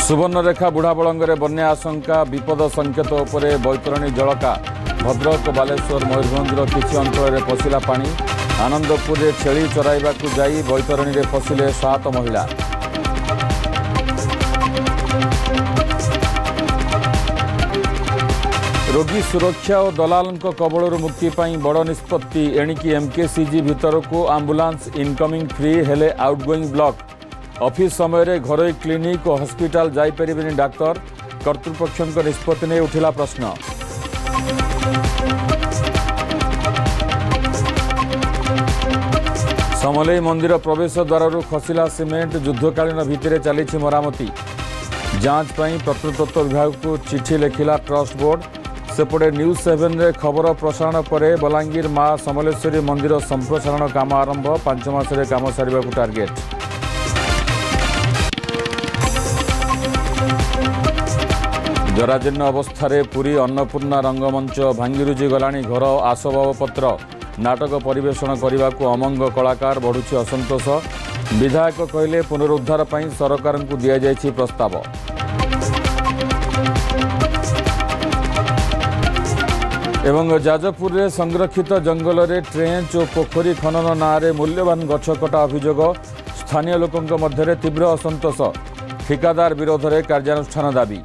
सुवर्णरेखा बुढ़ाबलंगे बन्या आशंका विपद संकेत उपरे बैतरणी जलका भद्रक बालेश्वर मयूरभंजर किछि अंचल पशिला पानी आनंदपुर में छेली चराइबा जाई बैतरणी में फसिले 7 महिला। रोगी सुरक्षा और दलाल कबल मुक्ति बड़ निष्पत्ति एणिकी एमकेसीजी भितर को आंबुलांस इनकमिंग फ्री हेले आउटगोइंग ब्लॉक ऑफिस समय घरोई क्लिनिक और हॉस्पिटल जाइपरिबेनी डाक्तर कर्तृपक्ष निष्पत्ति नहीं उठिला प्रश्न। समलेई मंदिर प्रवेश द्वार खसिला सिमेंट युद्धकालीन भित्तिरे चली मरामती जांच पर प्रत्नतत्व विभाग को चिठी लिखिला ट्रस्ट बोर्ड। सेपटे न्यूज 7 रे खबर प्रसारण पर बलांगीर मां समलेश्वरी मंदिर संप्रसारण काम आरंभ 5 मास काम सारिबा को टार्गेट। जराजीर्ण अवस्था पुरी अन्नपूर्णा रंगमंच भांगिरुजी गलानी घर आसबाबपत्र नाटक परिवेषण करने को अमंग कलाकार बढ़ुची असंतोष। विधायक कहले पुनरुद्धार पर सरकार को दि जाइछि प्रस्ताव। एवं जाजपुर में संरक्षित जंगल में ट्रेंच और पोखरी खनन नारे मूल्यवान गछ कटा अभियोग स्थानीय लोकों मध्य तीव्र असंतोष ठिकादार विरोध में कार्यानुष्ठान दाबी।